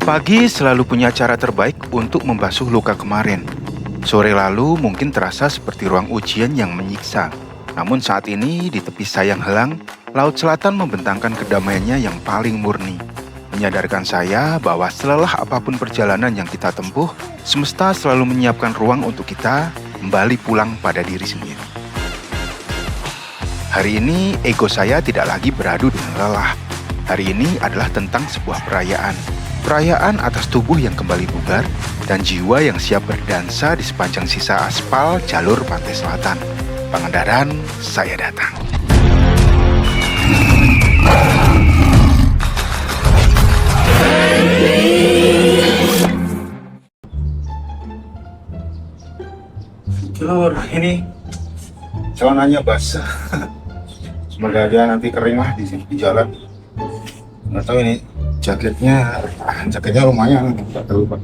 Pagi selalu punya cara terbaik untuk membasuh luka kemarin. Sore lalu mungkin terasa seperti ruang ujian yang menyiksa. Namun saat ini di tepi Sayang Helang, Laut Selatan membentangkan kedamaiannya yang paling murni. Menyadarkan saya bahwa selelah apapun perjalanan yang kita tempuh, semesta selalu menyiapkan ruang untuk kita kembali pulang pada diri sendiri. Hari ini ego saya tidak lagi beradu dengan lelah. Hari ini adalah tentang sebuah perayaan. Perayaan atas tubuh yang kembali bugar dan jiwa yang siap berdansa di sepanjang sisa aspal jalur pantai selatan. Pangandaran, saya datang. Lur, ini celananya basah. Semoga aja nanti kering lah di jalan. Nggak tahu ini jaketnya lumayan, nggak tahu Pak.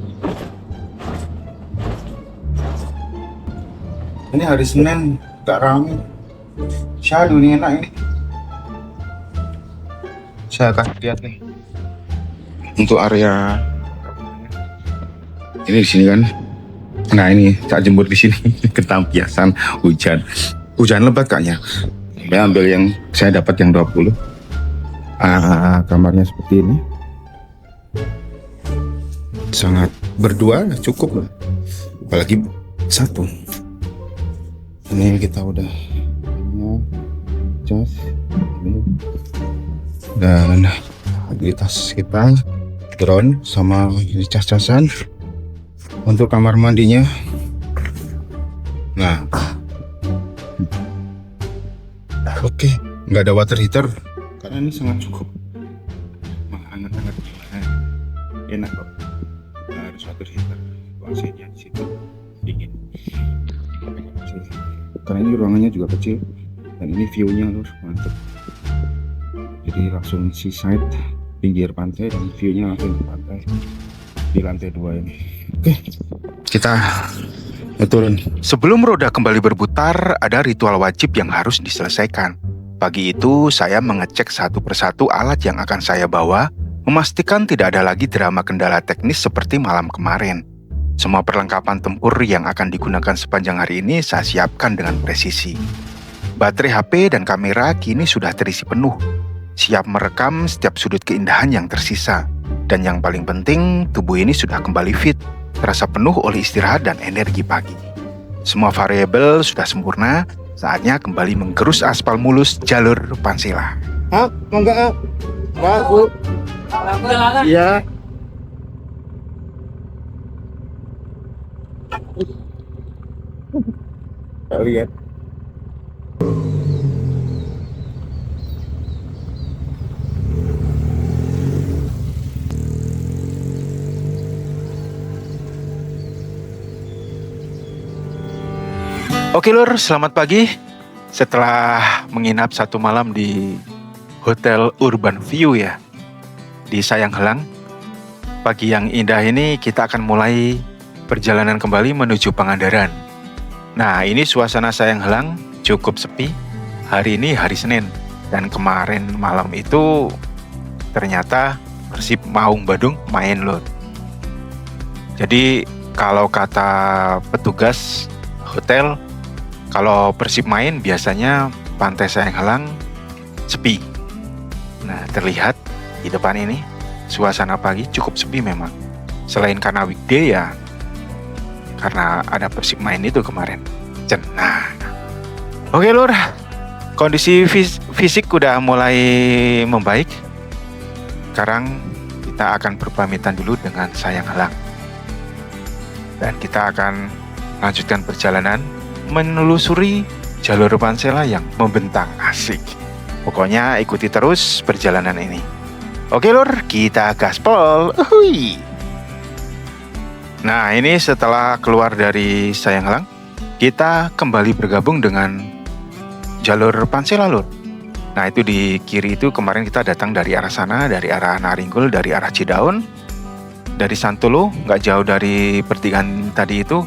Ini hari Senin nggak ramai. Shadow ini enak ini. Saya akan lihat nih untuk area ini di sini kan. Nah ini tak jemput di sini ketampiasan hujan lebat kayaknya. Saya ambil yang saya dapat yang 20. Kamarnya seperti ini. Sangat berdua cukup lah. Apalagi satu. Ini kita udah cas ini dan di tas kita drone sama ini cas-casan. Untuk kamar mandinya, nah, oke, nggak ada water heater karena ini sangat cukup, hangat-hangat, enak kok. Nggak harus water heater, AC-nya di situ dingin. Karena ini ruangannya juga kecil dan ini view-nya loh mantep. Jadi langsung seaside, pinggir pantai dan view-nya langsung ke pantai di lantai 2 ini. Oke, kita turun. Sebelum roda kembali berputar, ada ritual wajib yang harus diselesaikan. Pagi itu, saya mengecek satu persatu alat yang akan saya bawa, memastikan tidak ada lagi drama kendala teknis seperti malam kemarin. Semua perlengkapan tempur yang akan digunakan sepanjang hari ini saya siapkan dengan presisi. Baterai HP dan kamera kini sudah terisi penuh, siap merekam setiap sudut keindahan yang tersisa. Dan yang paling penting, tubuh ini sudah kembali fit, terasa penuh oleh istirahat dan energi pagi. Semua variabel sudah sempurna, saatnya kembali menggerus aspal mulus jalur Pansela. Enggak, Bu. Iya. Lihat. Oke Lur, selamat pagi. Setelah menginap satu malam di Hotel Urban View ya, di Sayang Helang, pagi yang indah ini kita akan mulai perjalanan kembali menuju Pangandaran. Nah, ini suasana Sayang Helang cukup sepi. Hari ini hari Senin, dan kemarin malam itu ternyata Persib Maung Bandung main Lur. Jadi kalau kata petugas hotel, kalau Persib main biasanya pantai Sayang Helang sepi. Nah, terlihat di depan ini suasana pagi cukup sepi memang. Selain karena weekday ya, karena ada Persib main itu kemarin. Nah, oke Lur, kondisi fisik udah mulai membaik. Sekarang kita akan berpamitan dulu dengan Sayang Helang. Dan kita akan lanjutkan perjalanan menelusuri jalur Pansela yang membentang asik. Pokoknya ikuti terus perjalanan ini. Oke Lur, kita gaspol. Uhui. Nah, ini setelah keluar dari Sayang Helang, kita kembali bergabung dengan jalur Pansela Lur. Nah, itu di kiri itu kemarin kita datang dari arah sana, dari arah Naringgul, dari arah Cidaun, dari Santolo, nggak jauh dari pertigaan tadi itu.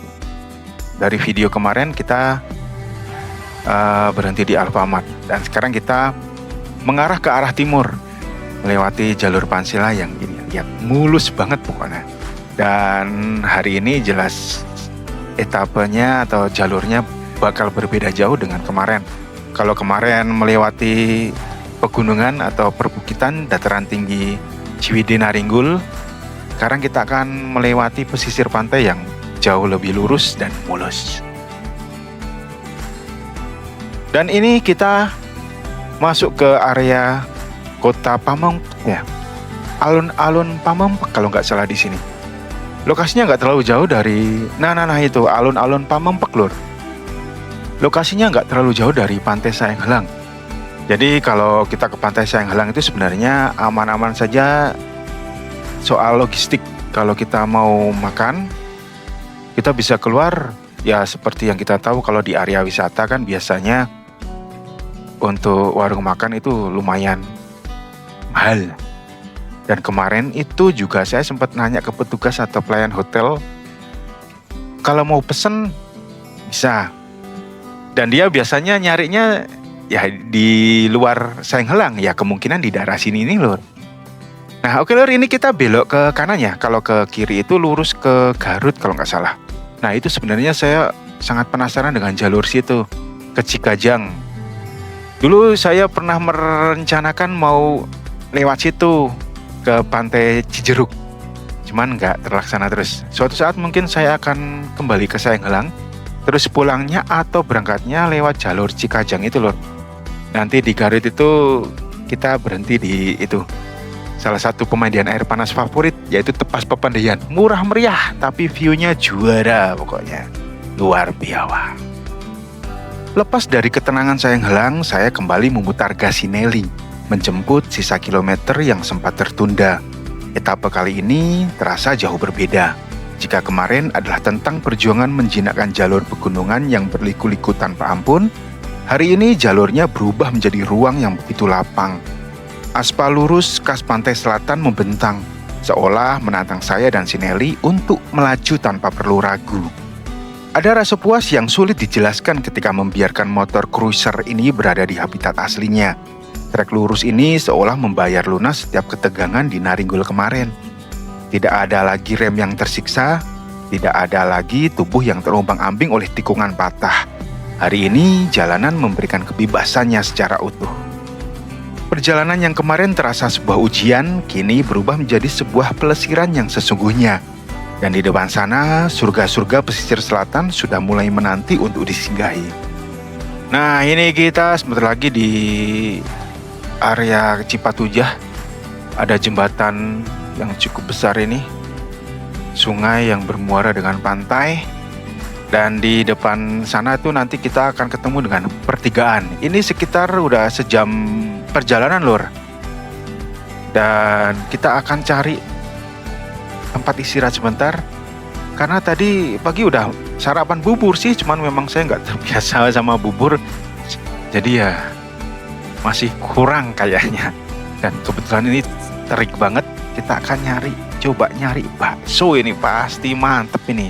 Dari video kemarin kita berhenti di Alfamart, dan sekarang kita mengarah ke arah timur melewati jalur Pansela yang ini. ya mulus banget pokoknya. Dan hari ini jelas etapenya atau jalurnya bakal berbeda jauh dengan kemarin. Kalau kemarin melewati pegunungan atau perbukitan dataran tinggi Ciwidey Naringgul, sekarang kita akan melewati pesisir pantai yang jauh lebih lurus dan mulus. Dan ini kita masuk ke area kota Pamengpeuk ya. Alun-alun Pamengpeuk kalau nggak salah di sini. Lokasinya nggak terlalu jauh dari, nah itu alun-alun Pamengpeuk lur. Lokasinya nggak terlalu jauh dari Pantai Sayang Helang. Jadi kalau kita ke Pantai Sayang Helang itu sebenarnya aman-aman saja soal logistik. Kalau kita mau makan, kita bisa keluar ya seperti yang kita tahu kalau di area wisata kan biasanya untuk warung makan itu lumayan mahal. Dan kemarin itu juga saya sempat nanya ke petugas atau pelayan hotel, kalau mau pesen bisa. Dan dia biasanya nyarinya ya di luar Sayang Helang, ya kemungkinan di daerah sini nih lur. Nah oke lur, ini kita belok ke kanan ya. Kalau ke kiri itu lurus ke Garut kalau nggak salah. Nah itu sebenarnya saya sangat penasaran dengan jalur situ, ke Cikajang. Dulu saya pernah merencanakan mau lewat situ ke Pantai Cijeruk, cuman nggak terlaksana terus. Suatu saat mungkin saya akan kembali ke Sayang Helang, terus pulangnya atau berangkatnya lewat jalur Cikajang itu lor. Nanti di Garut itu kita berhenti di itu, salah satu pemandian air panas favorit, yaitu Tepas Pepandian. Murah meriah tapi view-nya juara pokoknya, luar biasa. Lepas dari ketenangan Sayang Helang, saya kembali memutar gas Sineli, menjemput sisa kilometer yang sempat tertunda. Etape kali ini terasa jauh berbeda. Jika kemarin adalah tentang perjuangan menjinakkan jalur pegunungan yang berliku-liku tanpa ampun, hari ini jalurnya berubah menjadi ruang yang begitu lapang. Aspal lurus khas pantai selatan membentang, seolah menantang saya dan Sineli untuk melaju tanpa perlu ragu. Ada rasa puas yang sulit dijelaskan ketika membiarkan motor cruiser ini berada di habitat aslinya. Trek lurus ini seolah membayar lunas setiap ketegangan di Naringgul kemarin. Tidak ada lagi rem yang tersiksa, tidak ada lagi tubuh yang terombang-ambing oleh tikungan patah. Hari ini jalanan memberikan kebebasannya secara utuh. Perjalanan yang kemarin terasa sebuah ujian, kini berubah menjadi sebuah pelesiran yang sesungguhnya. Dan di depan sana, surga-surga pesisir selatan sudah mulai menanti untuk disinggahi. Nah ini kita sebentar lagi di area Cipatujah. Ada jembatan yang cukup besar ini, sungai yang bermuara dengan pantai, dan di depan sana tuh nanti kita akan ketemu dengan pertigaan. Ini sekitar udah sejam perjalanan lur, dan kita akan cari tempat istirahat sebentar karena tadi pagi udah sarapan bubur sih, cuman memang saya nggak terbiasa sama bubur, jadi ya masih kurang kayaknya. Dan kebetulan ini terik banget, kita akan coba nyari bakso. Ini pasti mantep ini.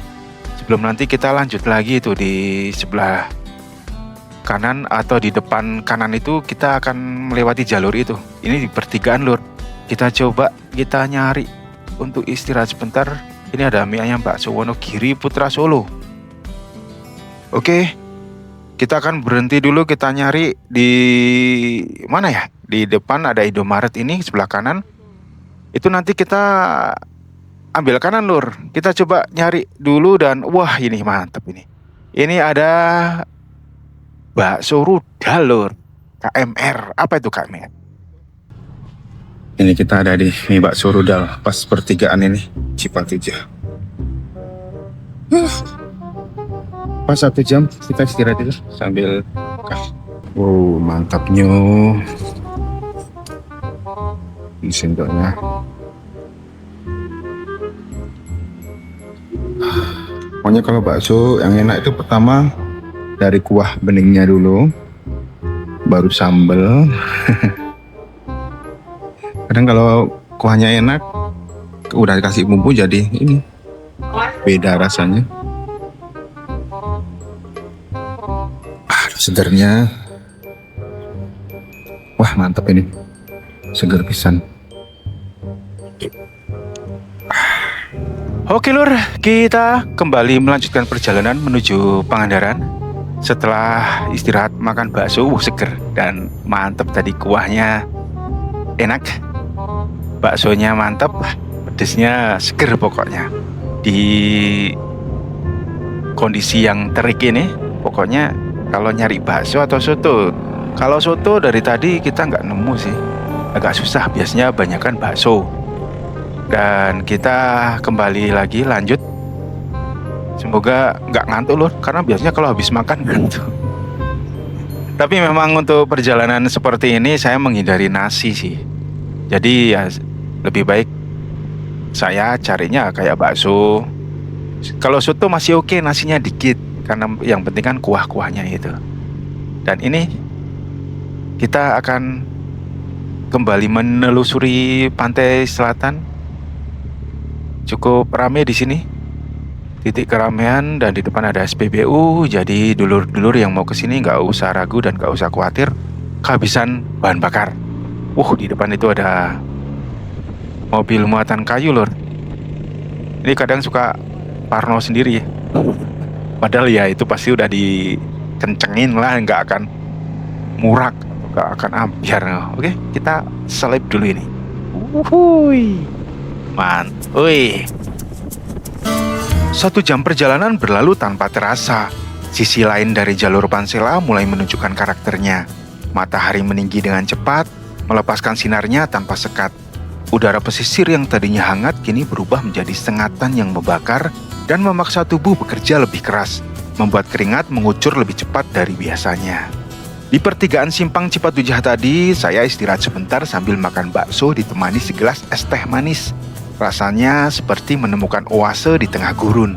Sebelum nanti kita lanjut lagi itu di sebelah kanan atau di depan kanan itu kita akan melewati jalur itu. Ini di pertigaan lur. Kita coba kita nyari untuk istirahat sebentar. Ini ada mie ayam bakso Wonogiri Putra Solo. Oke, kita akan berhenti dulu, kita nyari di mana ya? Di depan ada Indomaret ini sebelah kanan. Itu nanti kita ambil kanan lur. Kita coba nyari dulu dan wah ini mantep ini. Ini ada bakso rudal lur. KMR. Apa itu KMR? Ini kita ada di mie bakso rudal pas pertigaan ini Cipatujah. Pas 1 jam kita istirahat dulu sambil wow mantapnya. Ini sendoknya. Pokoknya kalau bakso yang enak itu pertama dari kuah beningnya dulu, baru sambal. Kadang kalau kuahnya enak, udah dikasih bumbu jadi ini beda rasanya. Aduh segernya, wah mantap ini, seger pisan. Oke lur, kita kembali melanjutkan perjalanan menuju Pangandaran. Setelah istirahat makan bakso, seger dan mantep tadi, kuahnya enak, baksonya mantep, pedesnya seger pokoknya. Di kondisi yang terik ini, pokoknya kalau nyari bakso atau soto, kalau soto dari tadi kita nggak nemu sih, agak susah, biasanya banyakan bakso. Dan kita kembali lagi lanjut. Semoga nggak ngantuk lur, karena biasanya kalau habis makan ngantuk. Tapi memang untuk perjalanan seperti ini saya menghindari nasi sih. Jadi ya lebih baik saya carinya kayak bakso. Kalau soto masih oke, nasinya dikit, karena yang penting kan kuah-kuahnya itu. Dan ini kita akan kembali menelusuri pantai selatan. Cukup rame di sini, titik keramaian, dan di depan ada SPBU. Jadi dulur-dulur yang mau kesini nggak usah ragu dan nggak usah khawatir kehabisan bahan bakar. Di depan itu ada mobil muatan kayu lur. Ini kadang suka parno sendiri, padahal ya itu pasti udah dikencengin lah, nggak akan murak, nggak akan ambiar. Oke, kita selip dulu ini. Wih. 1 jam perjalanan berlalu tanpa terasa. Sisi lain dari jalur Pansela mulai menunjukkan karakternya. Matahari meninggi dengan cepat, melepaskan sinarnya tanpa sekat. Udara pesisir yang tadinya hangat kini berubah menjadi sengatan yang membakar dan memaksa tubuh bekerja lebih keras, membuat keringat mengucur lebih cepat dari biasanya. Di pertigaan simpang Cipatujah tadi, saya istirahat sebentar sambil makan bakso ditemani segelas es teh manis. Rasanya seperti menemukan oase di tengah gurun.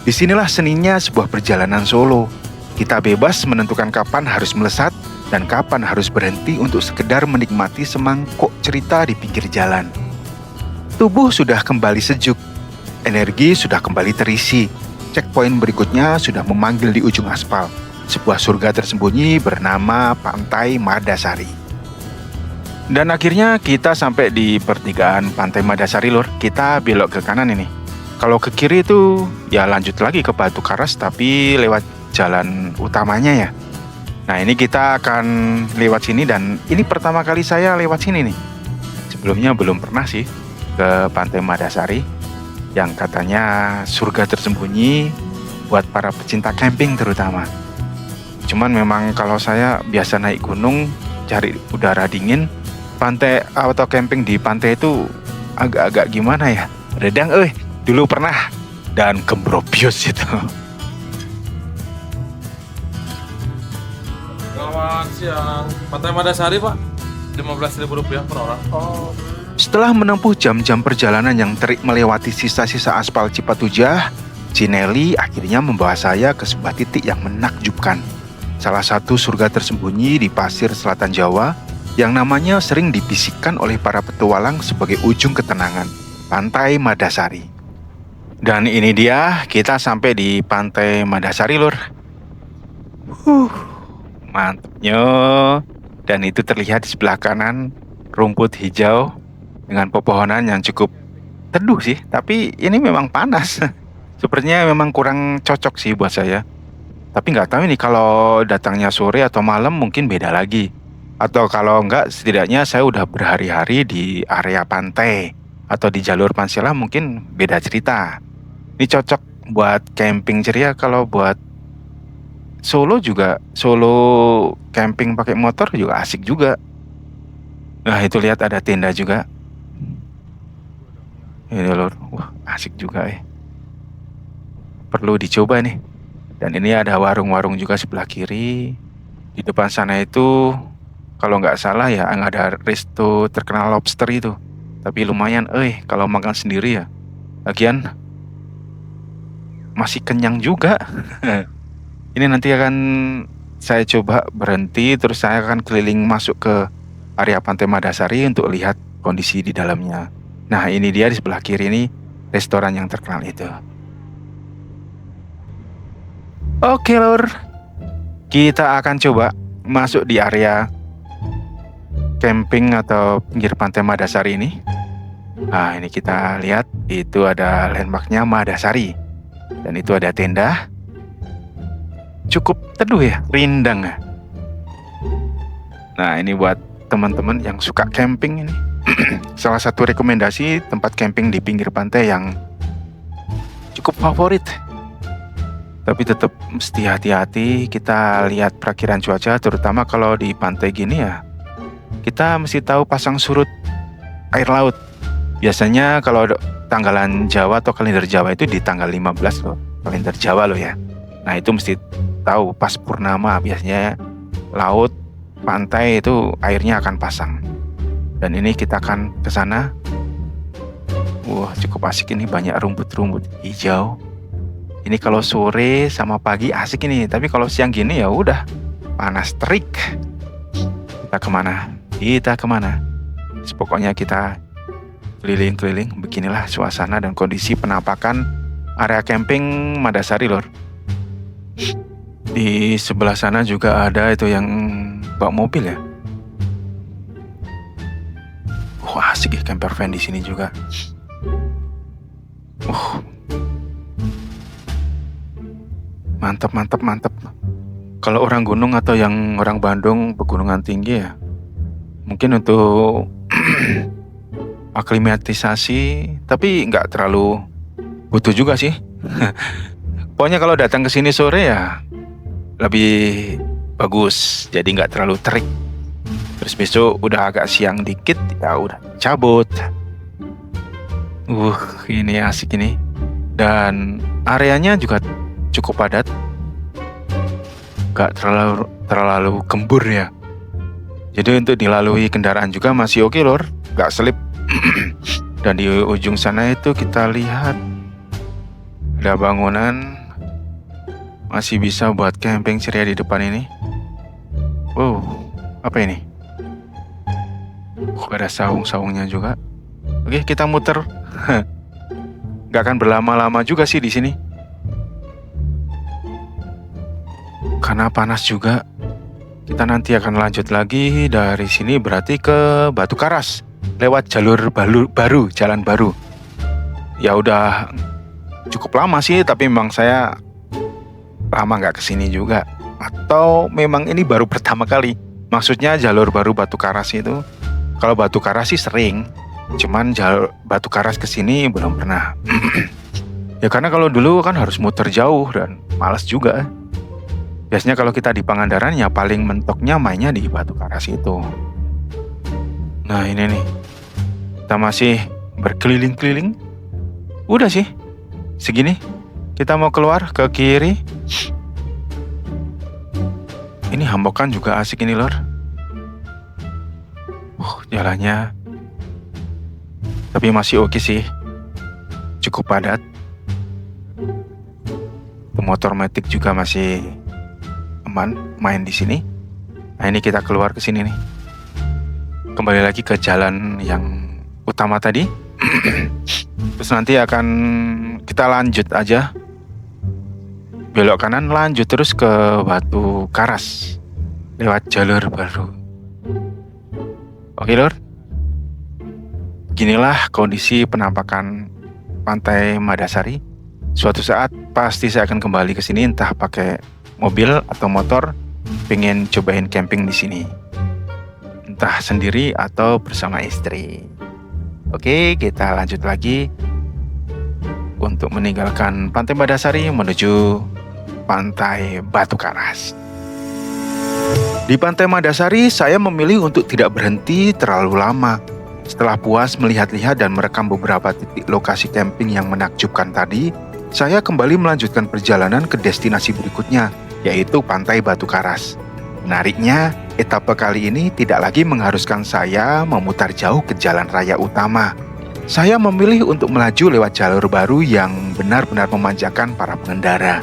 Disinilah seninya sebuah perjalanan solo. Kita bebas menentukan kapan harus melesat dan kapan harus berhenti untuk sekedar menikmati semangkuk cerita di pinggir jalan. Tubuh sudah kembali sejuk, energi sudah kembali terisi. Checkpoint berikutnya sudah memanggil di ujung aspal. Sebuah surga tersembunyi bernama Pantai Madasari. Dan akhirnya kita sampai di pertigaan Pantai Madasari lur. Kita belok ke kanan ini. Kalau ke kiri itu ya lanjut lagi ke Batu Karas, tapi lewat jalan utamanya ya. Nah ini kita akan lewat sini, dan ini pertama kali saya lewat sini nih. Sebelumnya belum pernah sih ke Pantai Madasari, yang katanya surga tersembunyi buat para pecinta camping terutama. Cuman memang kalau saya biasa naik gunung cari udara dingin, pantai atau camping di pantai itu agak-agak gimana ya, redang dulu pernah dan kembrobios itu. Selamat siang, Pantai Madasari pak, Rp15.000 per orang. Setelah menempuh jam-jam perjalanan yang terik melewati sisa-sisa aspal Cipatujah, Cinelli akhirnya membawa saya ke sebuah titik yang menakjubkan. Salah satu surga tersembunyi di pasir selatan Jawa, yang namanya sering dibisikkan oleh para petualang sebagai ujung ketenangan, Pantai Madasari. Dan ini dia, kita sampai di Pantai Madasari lur. Mantapnya. Dan itu terlihat di sebelah kanan, rumput hijau dengan pepohonan yang cukup teduh sih, tapi ini memang panas. Sepertinya memang kurang cocok sih buat saya. Tapi nggak tahu ini kalau datangnya sore atau malam mungkin beda lagi. Atau kalau enggak, setidaknya saya udah berhari-hari di area pantai atau di jalur Pansela, mungkin beda cerita. Ini cocok buat camping ceria. Kalau buat solo juga, solo camping pakai motor juga asik juga. Nah itu lihat ada tenda juga. Ini lur, wah asik juga perlu dicoba nih. Dan ini ada warung-warung juga sebelah kiri. Di depan sana itu kalau nggak salah ya ada resto terkenal lobster itu. Tapi lumayan kalau makan sendiri ya. Lagian masih kenyang juga. Ini nanti akan saya coba berhenti, terus saya akan keliling masuk ke area Pantai Madasari untuk lihat kondisi di dalamnya. Nah ini dia di sebelah kiri ini restoran yang terkenal itu. Oke lur, kita akan coba masuk di area camping atau pinggir Pantai Madasari ini. Nah, ini kita lihat itu ada landmarknya Madasari. Dan itu ada tenda. Cukup teduh ya, rindang ya. Nah, ini buat teman-teman yang suka camping ini. Salah satu rekomendasi tempat camping di pinggir pantai yang cukup favorit. Tapi tetap mesti hati-hati, kita lihat perakiran cuaca, terutama kalau di pantai gini ya. Kita mesti tahu pasang surut air laut. Biasanya kalau tanggalan Jawa atau kalender Jawa itu di tanggal 15 loh, kalender Jawa loh ya. Nah, itu mesti tahu pas purnama biasanya laut, pantai itu airnya akan pasang. Dan ini kita akan ke sana. Wah, cukup asik ini, banyak rumput-rumput hijau. Ini kalau sore sama pagi asik ini, tapi kalau siang gini ya udah panas terik. Kita kemana? Pokoknya kita keliling-keliling. Beginilah suasana dan kondisi penampakan area camping Madasari, lor. Di sebelah sana juga ada itu yang bawa mobil ya. Wah, asik ya camper van di sini juga. Mantap. Kalau orang gunung atau yang orang Bandung pegunungan tinggi ya, mungkin untuk aklimatisasi, tapi nggak terlalu butuh juga sih. Pokoknya kalau datang ke sini sore ya lebih bagus, jadi nggak terlalu terik. Terus besok udah agak siang dikit ya udah cabut. Ini asik ini. Dan areanya juga cukup padat, gak terlalu gembur ya. Jadi untuk dilalui kendaraan juga masih oke, lor, gak selip. Dan di ujung sana itu kita lihat ada bangunan, masih bisa buat camping ceria di depan ini. Wow, apa ini? Ada saung-saungnya juga. Oke, kita muter. Gak akan berlama-lama juga sih di sini. Karena panas juga. Kita nanti akan lanjut lagi dari sini, berarti ke Batu Karas lewat jalur baru, jalan baru. Ya udah cukup lama sih, tapi memang saya lama nggak kesini juga. Atau memang ini baru pertama kali. Maksudnya jalur baru Batu Karas itu. Kalau Batu Karas sih sering, cuman jalur Batu Karas kesini belum pernah. Ya karena kalau dulu kan harus muter jauh dan malas juga. Biasanya kalau kita di Pangandaran ya paling mentoknya mainnya di Batu Karas itu. Nah ini nih, kita masih berkeliling-keliling. Udah sih, segini. Kita mau keluar ke kiri. Ini hammokan juga asik ini, lor. Jalannya tapi masih oke sih, cukup padat. Motor matic juga masih aman main di sini. Nah ini kita keluar ke sini nih, kembali lagi ke jalan yang utama tadi. Terus nanti akan kita lanjut aja, belok kanan lanjut terus ke Batu Karas lewat jalur baru. Oke, lor. Beginilah kondisi penampakan pantai Madasari. Suatu saat pasti saya akan kembali ke sini, entah pakai mobil atau motor, pengen cobain camping di sini. Entah sendiri atau bersama istri. Oke, kita lanjut lagi untuk meninggalkan pantai Madasari menuju pantai Batu Karas. Di pantai Madasari, saya memilih untuk tidak berhenti terlalu lama. Setelah puas melihat-lihat dan merekam beberapa titik lokasi camping yang menakjubkan tadi, saya kembali melanjutkan perjalanan ke destinasi berikutnya, yaitu pantai Batu Karas. Menariknya, etapa kali ini tidak lagi mengharuskan saya memutar jauh ke jalan raya utama. Saya memilih untuk melaju lewat jalur baru yang benar-benar memanjakan para pengendara.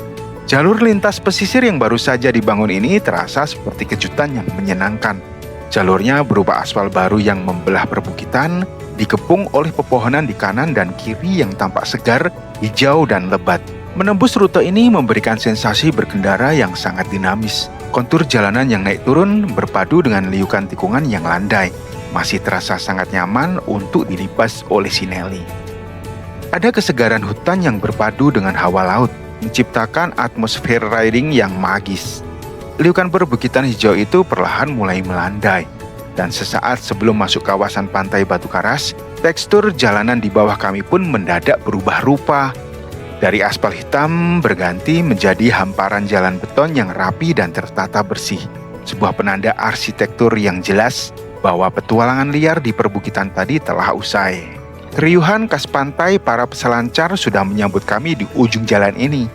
Jalur lintas pesisir yang baru saja dibangun ini terasa seperti kejutan yang menyenangkan. Jalurnya berupa aspal baru yang membelah perbukitan, dikepung oleh pepohonan di kanan dan kiri yang tampak segar, hijau dan lebat. Menembus rute ini memberikan sensasi berkendara yang sangat dinamis. Kontur jalanan yang naik turun berpadu dengan liukan tikungan yang landai. masih terasa sangat nyaman untuk dilibas oleh si Nelly. Ada kesegaran hutan yang berpadu dengan hawa laut, menciptakan atmosfer riding yang magis. Liukan perbukitan hijau itu perlahan mulai melandai, dan sesaat sebelum masuk kawasan pantai Batu Karas, tekstur jalanan di bawah kami pun mendadak berubah rupa. Dari aspal hitam berganti menjadi hamparan jalan beton yang rapi dan tertata bersih. Sebuah penanda arsitektur yang jelas bahwa petualangan liar di perbukitan tadi telah usai. Keriuhan khas pantai para peselancar sudah menyambut kami di ujung jalan ini.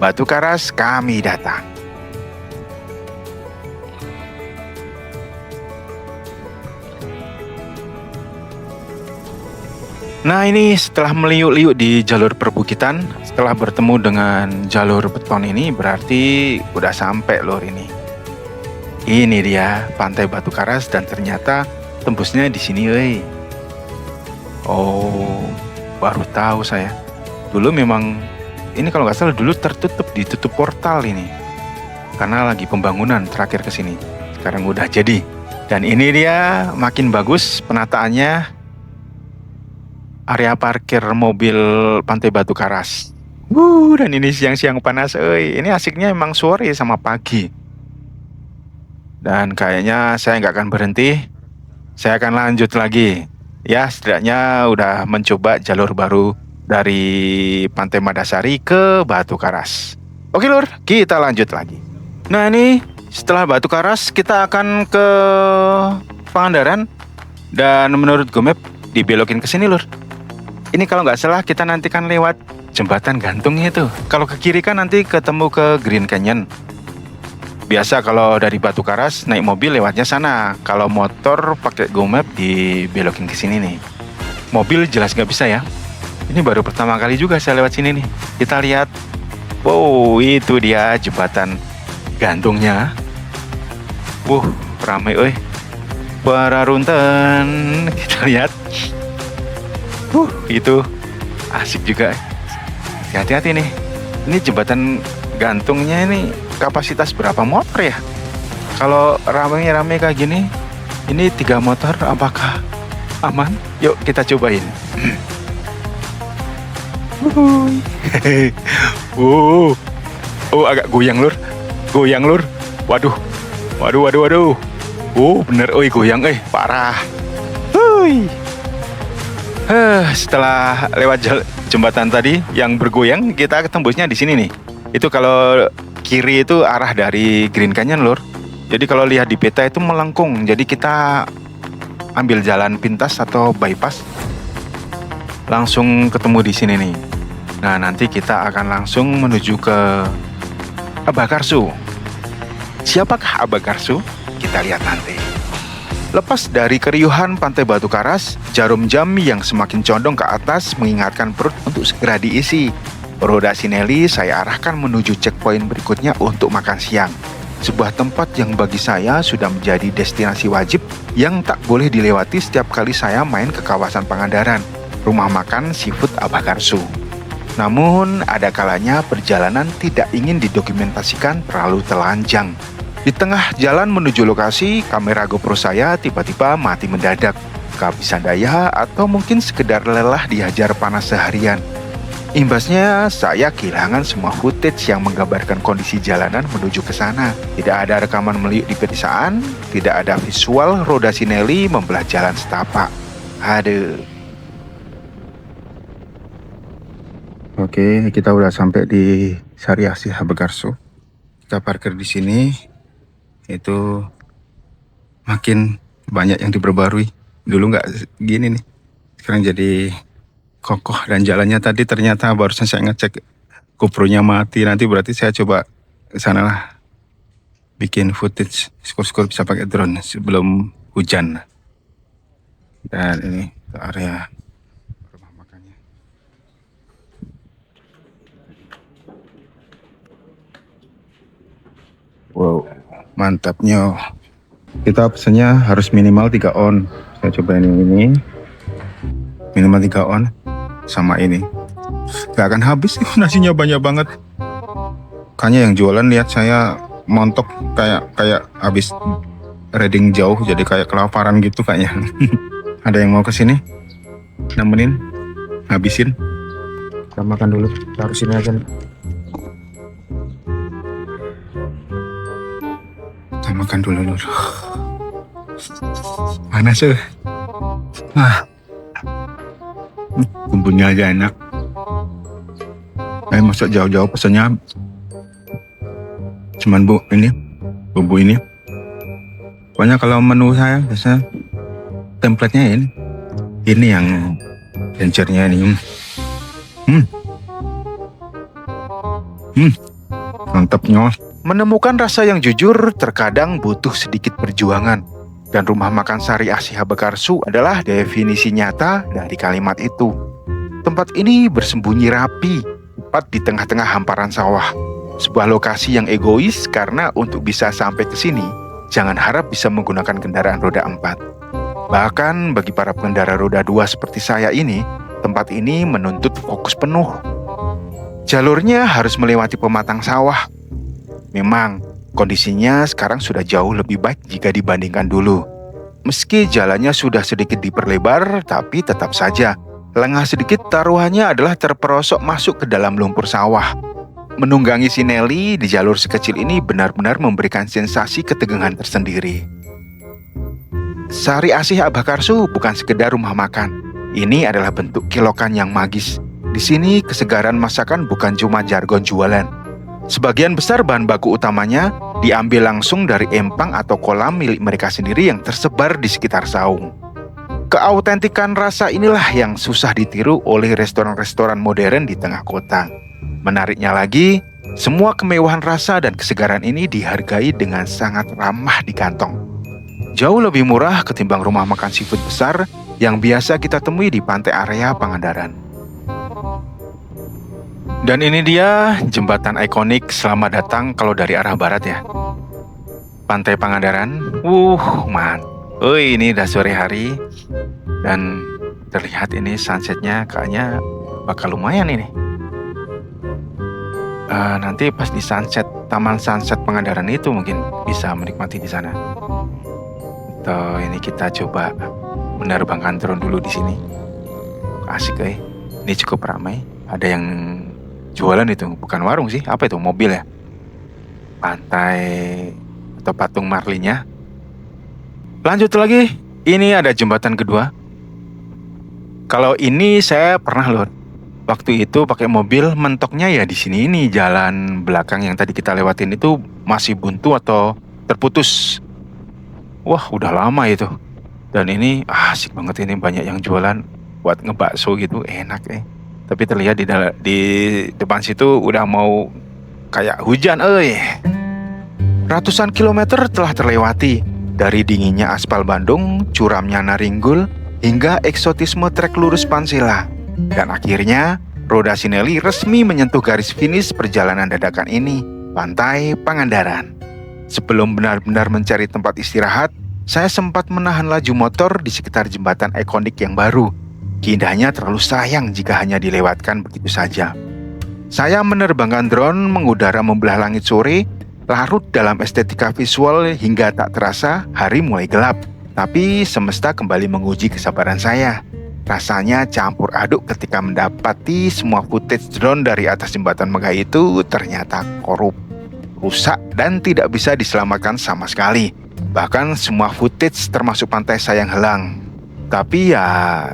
Batu Karas kami datang. Nah ini setelah meliuk-liuk di jalur perbukitan, setelah bertemu dengan jalur beton ini berarti udah sampai lor ini. Ini dia pantai Batu Karas dan ternyata tembusnya di sini, weh. Oh, baru tahu saya. Dulu memang ini kalau nggak salah dulu ditutup portal ini karena lagi pembangunan terakhir ke sini. Sekarang udah jadi. Dan ini dia makin bagus penataannya. Area parkir mobil pantai Batu Karas. Dan ini siang-siang panas, ini asiknya emang sore sama pagi. Dan kayaknya saya nggak akan berhenti. Saya akan lanjut lagi. Ya, setidaknya udah mencoba jalur baru dari Pantai Madasari ke Batu Karas. Oke lur, kita lanjut lagi. Nah ini setelah Batu Karas kita akan ke Pangandaran. Dan menurut Google Map dibelokin ke sini lur. Ini kalau nggak salah kita nanti kan lewat jembatan gantungnya itu. Kalau ke kiri kan nanti ketemu ke Green Canyon. Biasa kalau dari Batu Karas naik mobil lewatnya sana. Kalau motor pakai Google Map dibelokin ke sini nih. Mobil jelas nggak bisa ya. Ini baru pertama kali juga saya lewat sini nih. Kita lihat. Wow, itu dia jembatan gantungnya. Ramai para runten. Kita lihat. Itu asik juga. Hati-hati nih. Ini jembatan gantungnya ini kapasitas berapa motor ya? Kalau rame-rame kayak gini, ini 3 motor apakah aman? Yuk kita cobain. Agak goyang lur. Waduh. Bener goyang parah. Setelah lewat jembatan tadi yang bergoyang, kita tembusnya di sini nih. Itu kalau kiri itu arah dari Green Canyon lur. Jadi kalau lihat di peta itu melengkung. Jadi kita ambil jalan pintas atau bypass, langsung ketemu di sini nih. Nah nanti kita akan langsung menuju ke Abakarsu. Siapakah Abakarsu? Kita lihat nanti. Lepas dari keriuhan pantai Batu Karas, jarum jam yang semakin condong ke atas mengingatkan perut untuk segera diisi. Roda Sinelli saya arahkan menuju checkpoint berikutnya untuk makan siang. Sebuah tempat yang bagi saya sudah menjadi destinasi wajib yang tak boleh dilewati setiap kali saya main ke kawasan Pangandaran, rumah makan seafood Abakarsu. Namun ada kalanya perjalanan tidak ingin didokumentasikan terlalu telanjang. Di tengah jalan menuju lokasi, kamera GoPro saya tiba-tiba mati mendadak. Kehabisan daya atau mungkin sekedar lelah dihajar panas seharian. Imbasnya, saya kehilangan semua footage yang menggambarkan kondisi jalanan menuju ke sana. Tidak ada rekaman meliuk di pedesaan, tidak ada visual roda Sinelli membelah jalan setapak. Aduh. Oke, kita udah sampai di Sariasih Abakarsu. Kita parkir di sini. Itu makin banyak yang diperbarui. Dulu nggak gini nih, sekarang jadi kokoh. Dan jalannya tadi ternyata barusan saya ngecek GoPro-nya mati. Nanti berarti saya coba ke sana lah, bikin footage skor-skor bisa pakai drone sebelum hujan. Dan ini area rumah makannya. Wow, mantapnya. Kita pesannya harus minimal 3 on. Saya coba ini minimal 3 on sama ini. Gak akan habis nasinya, banyak banget. Kayaknya yang jualan lihat saya montok kayak habis riding jauh jadi kayak kelaparan gitu kayaknya. Ada yang mau kesini? Nemenin? Habisin? Kita makan dulu, taruh sini aja nih. Kita makan dulu Lur. Panas ya. Bumbunya aja enak. Masak jauh-jauh pesannya cuman bumbu ini. Pokoknya kalau menu saya biasanya template-nya ini yang dancernya ini. Mantapnya. Menemukan rasa yang jujur terkadang butuh sedikit perjuangan. Dan rumah makan Sari Asih Habakarsu adalah definisi nyata dari kalimat itu. Tempat ini bersembunyi rapi, tepat di tengah-tengah hamparan sawah. Sebuah lokasi yang egois karena untuk bisa sampai ke sini, jangan harap bisa menggunakan kendaraan roda 4. Bahkan bagi para pengendara roda 2 seperti saya ini, tempat ini menuntut fokus penuh. Jalurnya harus melewati pematang sawah. Memang, kondisinya sekarang sudah jauh lebih baik jika dibandingkan dulu. Meski jalannya sudah sedikit diperlebar, tapi tetap saja, lengah sedikit taruhannya adalah terperosok masuk ke dalam lumpur sawah. Menunggangi si Nelly di jalur sekecil ini benar-benar memberikan sensasi ketegangan tersendiri. Sari Asih Habakarsu bukan sekedar rumah makan. Ini adalah bentuk kilokan yang magis. Di sini kesegaran masakan bukan cuma jargon jualan. Sebagian besar bahan baku utamanya diambil langsung dari empang atau kolam milik mereka sendiri yang tersebar di sekitar saung. Keautentikan rasa inilah yang susah ditiru oleh restoran-restoran modern di tengah kota. Menariknya lagi, semua kemewahan rasa dan kesegaran ini dihargai dengan sangat ramah di kantong. Jauh lebih murah ketimbang rumah makan seafood besar yang biasa kita temui di pantai area Pangandaran. Dan ini dia jembatan ikonik selamat datang kalau dari arah barat ya. Pantai Pangandaran, ini udah sore hari dan terlihat ini sunsetnya kayaknya bakal lumayan ini. Nanti pas di sunset, taman sunset Pangandaran itu mungkin bisa menikmati di sana. Atau ini kita coba menerbangkan drone dulu di sini. Asik Ini cukup ramai. Ada yang jualan itu, bukan warung sih, apa itu? Mobil ya. Pantai atau patung Marlinya. Lanjut lagi, ini ada jembatan kedua. Kalau ini saya pernah Lur. Waktu itu pakai mobil, mentoknya ya di sini ini jalan belakang yang tadi kita lewatin itu masih buntu atau terputus. Wah, udah lama itu. Dan ini asik banget, ini banyak yang jualan buat ngebakso gitu, enak Tapi terlihat di depan situ udah mau kayak hujan Ratusan kilometer telah terlewati, dari dinginnya aspal Bandung, curamnya Naringgul, hingga eksotisme trek lurus Pansela. Dan akhirnya, roda Sinelli resmi menyentuh garis finish perjalanan dadakan ini, Pantai Pangandaran. Sebelum benar-benar mencari tempat istirahat, saya sempat menahan laju motor di sekitar jembatan ikonik yang baru. Keindahannya terlalu sayang jika hanya dilewatkan begitu saja. Saya menerbangkan drone mengudara membelah langit sore, larut dalam estetika visual hingga tak terasa hari mulai gelap. Tapi semesta kembali menguji kesabaran saya. Rasanya campur aduk ketika mendapati semua footage drone dari atas jembatan megah itu ternyata korup, rusak, dan tidak bisa diselamatkan sama sekali. Bahkan semua footage termasuk pantai Sayang Helang. Tapi ya,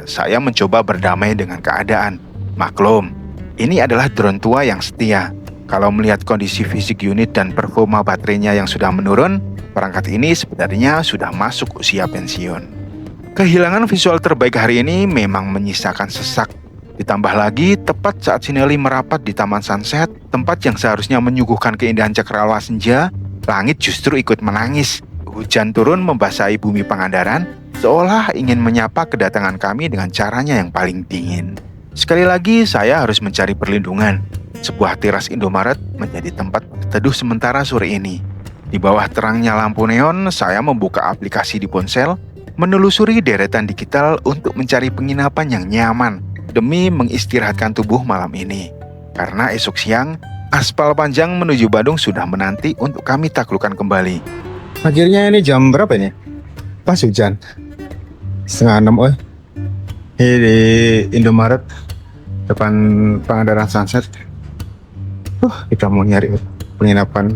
saya mencoba berdamai dengan keadaan. Maklum, ini adalah drone tua yang setia. Kalau melihat kondisi fisik unit dan performa baterainya yang sudah menurun, perangkat ini sebenarnya sudah masuk usia pensiun. Kehilangan visual terbaik hari ini memang menyisakan sesak. Ditambah lagi, tepat saat Sinelli merapat di Taman Sunset, tempat yang seharusnya menyuguhkan keindahan cakrawala senja, langit justru ikut menangis. Hujan turun membasahi bumi Pangandaran, seolah ingin menyapa kedatangan kami dengan caranya yang paling dingin. Sekali lagi, saya harus mencari perlindungan. Sebuah teras Indomaret menjadi tempat berteduh sementara sore ini. Di bawah terangnya lampu neon, saya membuka aplikasi di ponsel, menelusuri deretan digital untuk mencari penginapan yang nyaman demi mengistirahatkan tubuh malam ini. Karena esok siang, aspal panjang menuju Bandung sudah menanti untuk kami taklukkan kembali. Akhirnya ini jam berapa ini? Pas hujan. 5:30 Ini di Indomaret depan Pangandaran Sunset. Kita mau nyari penginapan